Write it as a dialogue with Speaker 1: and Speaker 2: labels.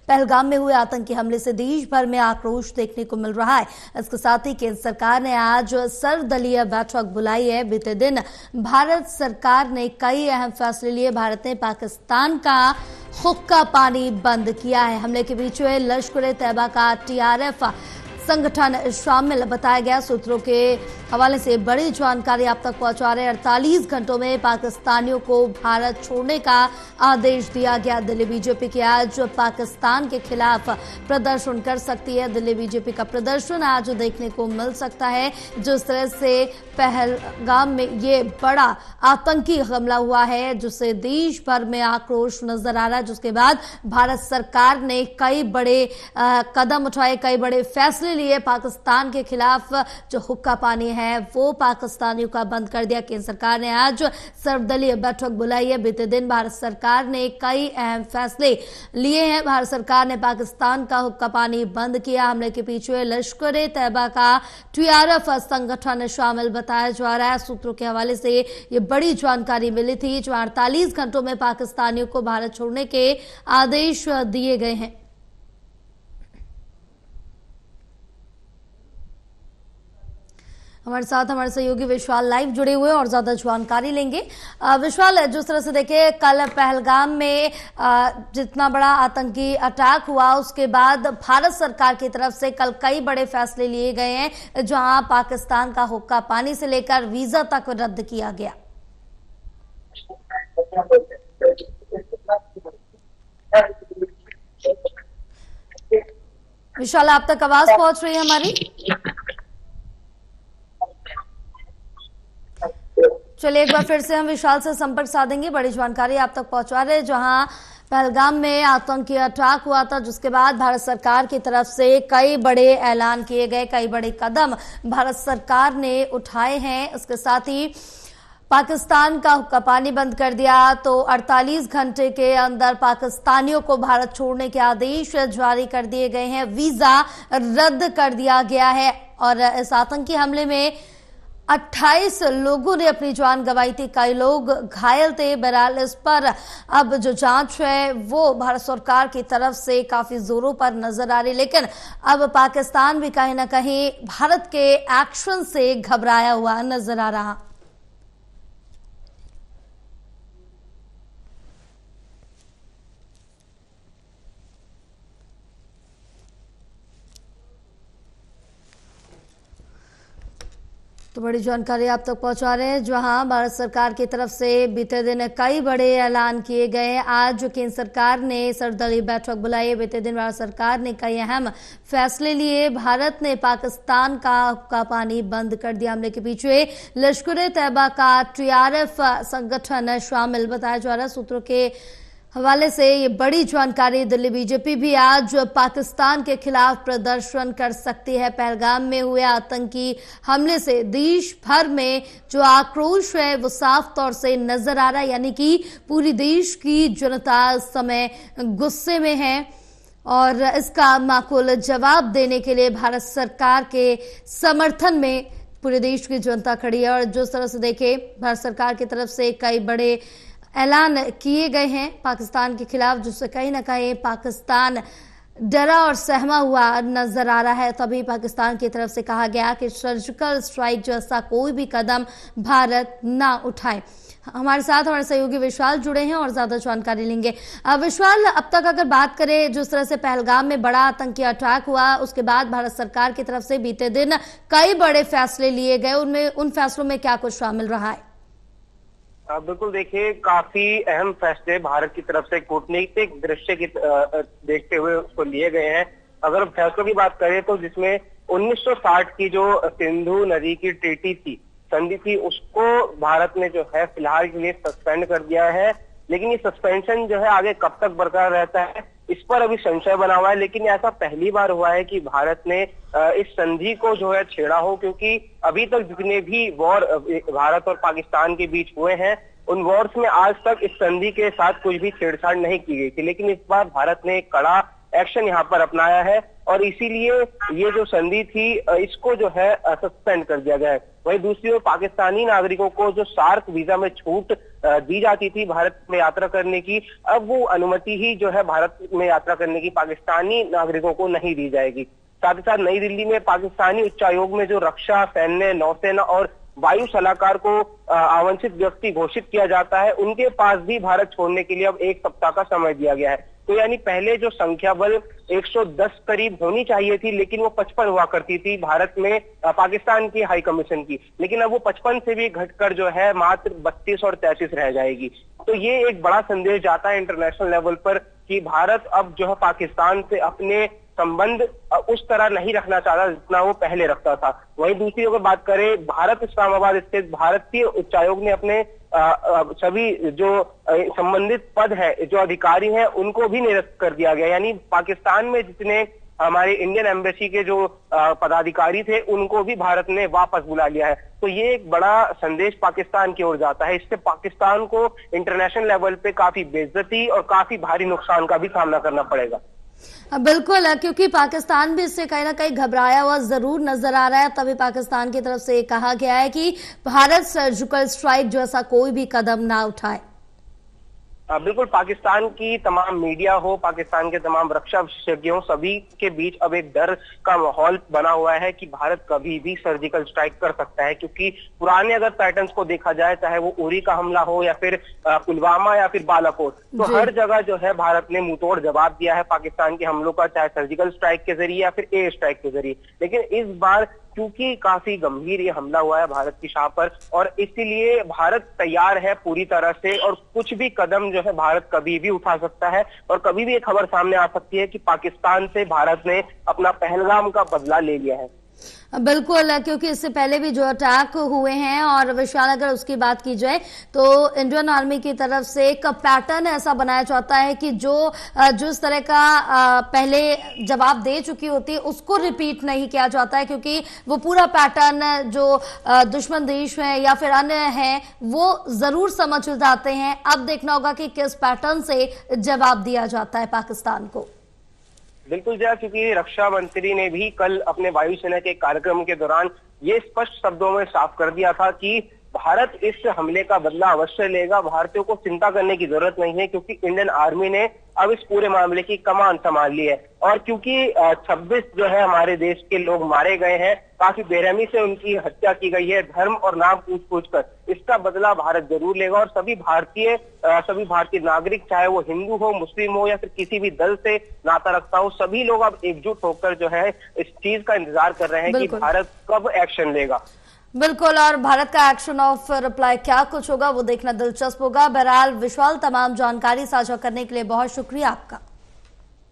Speaker 1: पहलगाम में हुए आतंकी हमले से देश भर में आक्रोश देखने को मिल रहा है। इसके साथ ही केंद्र सरकार ने आज सर्वदलीय बैठक बुलाई है। बीते दिन भारत सरकार ने कई अहम फैसले लिए। भारत ने पाकिस्तान का हुक्का पानी बंद किया है। हमले के बीच में लश्कर-ए-तैयबा का TRF संगठन शामिल बताया गया। सूत्रों के हवाले से बड़ी जानकारी आप तक पहुंचा रहे। 48 घंटों में पाकिस्तानियों को भारत छोड़ने का आदेश दिया गया। दिल्ली बीजेपी की आज पाकिस्तान के खिलाफ प्रदर्शन कर सकती है। दिल्ली बीजेपी का प्रदर्शन आज देखने को मिल सकता है। जिस तरह से पहलगाम में ये बड़ा आतंकी हमला हुआ है, जिससे देश भर में आक्रोश नजर आ रहा है, जिसके बाद भारत सरकार ने कई बड़े कदम उठाए, कई बड़े फैसले लिए। पाकिस्तान के खिलाफ जो हुक्का पानी है वो पाकिस्तानियों का बंद कर दिया। केंद्र सरकार ने आज सर्वदलीय बैठक बुलाई है। बीते दिन भारत सरकार ने कई अहम फैसले लिए हैं। भारत सरकार ने पाकिस्तान का हुक्का पानी बंद किया। हमले के पीछे लश्कर-ए-तैयबा का TRF संगठन शामिल बताया जा रहा है। सूत्रों के हवाले से ये बड़ी जानकारी मिली थी। जो 48 घंटों में पाकिस्तानियों को भारत छोड़ने के आदेश दिए गए हैं। हमारे साथ हमारे सहयोगी विशाल लाइव जुड़े हुए और ज्यादा जानकारी लेंगे। विशाल, जिस तरह से देखे कल पहलगाम में जितना बड़ा आतंकी अटैक हुआ, उसके बाद भारत सरकार की तरफ से कल कई बड़े फैसले लिए गए हैं, जहां पाकिस्तान का हुक्का पानी से लेकर वीजा तक रद्द किया गया। विशाल, आप तक आवाज पहुंच रही है हमारी? चलिए एक बार फिर से हम विशाल से संपर्क साधेंगे। बड़ी जानकारी आप तक पहुंचा रहे। जहां पहलगाम में आतंकी अटैक हुआ था, जिसके बाद भारत सरकार की तरफ से कई बड़े ऐलान किए गए, कई बड़े कदम भारत सरकार ने उठाए हैं। इसके साथ ही पाकिस्तान का हुक्का पानी बंद कर दिया। तो 48 घंटे के अंदर पाकिस्तानियों को भारत छोड़ने के आदेश जारी कर दिए गए हैं। वीजा रद्द कर दिया गया है। और इस आतंकी हमले में 28 लोगों ने अपनी जान गंवाई थी, कई लोग घायल थे। बहरहाल इस पर अब जो जांच है वो भारत सरकार की तरफ से काफी जोरों पर नजर आ रही, लेकिन अब पाकिस्तान भी कहीं ना कहीं भारत के एक्शन से घबराया हुआ नजर आ रहा। तो बड़ी जानकारी आप तक पहुंचा रहे हैं। जहां भारत सरकार की तरफ से बीते दिन कई बड़े ऐलान किए गए हैं। आज केंद्र सरकार ने सर्वदलीय बैठक बुलाई है। बीते दिन भारत सरकार ने कई अहम फैसले लिए। भारत ने पाकिस्तान का हुक्का पानी बंद कर दिया। हमले के पीछे लश्कर-ए-तैयबा का TRF संगठन शामिल बताया जा रहा है। सूत्रों के हवाले से ये बड़ी जानकारी। दिल्ली बीजेपी भी आज पाकिस्तान के खिलाफ प्रदर्शन कर सकती है। पहलगाम में हुए आतंकी हमले से देश भर में जो आक्रोश है वो साफ तौर से नजर आ रहा है, यानी कि पूरी देश की जनता इस समय गुस्से में है और इसका माकूल जवाब देने के लिए भारत सरकार के समर्थन में पूरे देश की जनता खड़ी है। और जिस तरह से देखे भारत सरकार की तरफ से कई बड़े ऐलान किए गए हैं पाकिस्तान के खिलाफ, जिससे कहीं ना कहीं पाकिस्तान डरा और सहमा हुआ नजर आ रहा है। तभी पाकिस्तान की तरफ से कहा गया कि सर्जिकल स्ट्राइक जैसा कोई भी कदम भारत ना उठाए। हमारे साथ हमारे सहयोगी विशाल जुड़े हैं और ज्यादा जानकारी लेंगे। विशाल, अब तक अगर बात करें जिस तरह से पहलगाम में बड़ा आतंकी अटैक हुआ, उसके बाद भारत सरकार की तरफ से बीते दिन कई बड़े फैसले लिए गए, उनमें उन फैसलों में क्या कुछ शामिल रहा है?
Speaker 2: बिल्कुल, देखिए काफी अहम फैसले भारत की तरफ से कूटनीतिक दृश्य की देखते हुए उसको लिए गए हैं। अगर फैसलों की बात करें तो जिसमें 1960 की जो सिंधु नदी की ट्रीटी थी, संधि थी, उसको भारत ने जो है फिलहाल के लिए सस्पेंड कर दिया है। लेकिन ये सस्पेंशन जो है आगे कब तक बरकरार रहता है, इस पर अभी संशय बना हुआ है। लेकिन ऐसा पहली बार हुआ है कि भारत ने इस संधि को जो है छेड़ा हो, क्योंकि अभी तक जितने भी वॉर भारत और पाकिस्तान के बीच हुए हैं, उन वॉर्स में आज तक इस संधि के साथ कुछ भी छेड़छाड़ नहीं की गई थी। लेकिन इस बार भारत ने एक कड़ा एक्शन यहाँ पर अपनाया है और इसीलिए ये जो संधि थी इसको जो है सस्पेंड कर दिया गया है। वहीं दूसरी ओर पाकिस्तानी नागरिकों को जो सार्क वीजा में छूट दी जाती थी भारत में यात्रा करने की, अब वो अनुमति ही जो है भारत में यात्रा करने की पाकिस्तानी नागरिकों को नहीं दी जाएगी। साथ ही साथ नई दिल्ली में पाकिस्तानी उच्चायोग में जो रक्षा, सैन्य, नौसेना और वायु सलाहकार को आमंत्रित व्यक्ति घोषित किया जाता है, उनके पास भी भारत छोड़ने के लिए अब 1 सप्ताह का समय दिया गया है। तो यानी पहले जो संख्या बल 110 करीब होनी चाहिए थी, लेकिन वो 55 हुआ करती थी भारत में पाकिस्तान की हाई कमीशन की, लेकिन अब वो 55 से भी घटकर जो है मात्र 32 और 33 रह जाएगी। तो ये एक बड़ा संदेश जाता है इंटरनेशनल लेवल पर कि भारत अब जो है पाकिस्तान से अपने संबंध उस तरह नहीं रखना चाहता जितना वो पहले रखता था। वहीं दूसरी अगर बात करें, भारत इस्लामाबाद स्थित भारतीय उच्चायोग ने अपने सभी जो संबंधित पद है, जो अधिकारी हैं, उनको भी निरस्त कर दिया गया। यानी पाकिस्तान में जितने हमारे इंडियन एम्बेसी के जो पदाधिकारी थे, उनको भी भारत ने वापस बुला लिया है। तो ये एक बड़ा संदेश पाकिस्तान की ओर जाता है। इससे पाकिस्तान को इंटरनेशनल लेवल पे काफी बेइज्जती और काफी भारी नुकसान का भी सामना करना पड़ेगा।
Speaker 1: बिल्कुल, क्योंकि पाकिस्तान भी इससे कहीं ना कहीं घबराया हुआ जरूर नजर आ रहा है। तभी पाकिस्तान की तरफ से कहा गया है कि भारत सर्जिकल स्ट्राइक जैसा कोई भी कदम ना उठाए।
Speaker 2: बिल्कुल, पाकिस्तान की तमाम मीडिया हो, पाकिस्तान के तमाम रक्षा विशेषज्ञों, सभी के बीच अब एक डर का माहौल बना हुआ है कि भारत कभी भी सर्जिकल स्ट्राइक कर सकता है। क्योंकि पुराने अगर पैटर्न्स को देखा जाए, चाहे वो उरी का हमला हो या फिर पुलवामा या फिर बालाकोट, तो हर जगह जो है भारत ने मुंहतोड़ जवाब दिया है पाकिस्तान के हमलों का, चाहे सर्जिकल स्ट्राइक के जरिए या फिर एयर स्ट्राइक के जरिए। लेकिन इस बार क्योंकि काफी गंभीर ये हमला हुआ है भारत की शाह पर, और इसीलिए भारत तैयार है पूरी तरह से, और कुछ भी कदम जो है भारत कभी भी उठा सकता है, और कभी भी एक खबर सामने आ सकती है कि पाकिस्तान से भारत ने अपना पहलगाम का बदला ले लिया है।
Speaker 1: बिल्कुल, क्योंकि इससे पहले भी जो अटैक हुए हैं, और विशाल अगर उसकी बात की जाए तो इंडियन आर्मी की तरफ से एक पैटर्न ऐसा बनाया जाता है कि जो जिस तरह का पहले जवाब दे चुकी होती है उसको रिपीट नहीं किया जाता है, क्योंकि वो पूरा पैटर्न जो दुश्मन देश है या फिर अन्य है वो जरूर समझ जाते हैं। अब देखना होगा कि किस पैटर्न से जवाब दिया जाता है पाकिस्तान को।
Speaker 2: बिल्कुल जया, क्योंकि रक्षा मंत्री ने भी कल अपने वायुसेना के कार्यक्रम के दौरान ये स्पष्ट शब्दों में साफ कर दिया था कि भारत इस हमले का बदला अवश्य लेगा। भारतीयों को चिंता करने की जरूरत नहीं है, क्योंकि इंडियन आर्मी ने अब इस पूरे मामले की कमान संभाल ली है। और क्योंकि 26 जो है हमारे देश के लोग मारे गए हैं, काफी बेरहमी से उनकी हत्या की गई है, धर्म और नाम पूछ कर, इसका बदला भारत जरूर लेगा। और सभी भारतीय नागरिक, चाहे वो हिंदू हो, मुस्लिम हो या फिर किसी भी दल से नाता रखता हो, सभी लोग अब एकजुट होकर जो है इस चीज का इंतजार कर रहे हैं कि भारत कब एक्शन लेगा।
Speaker 1: बिल्कुल, और भारत का एक्शन ऑफ रिप्लाई क्या कुछ होगा वो देखना दिलचस्प होगा। बहरहाल विशाल, तमाम जानकारी साझा करने के लिए बहुत शुक्रिया आपका।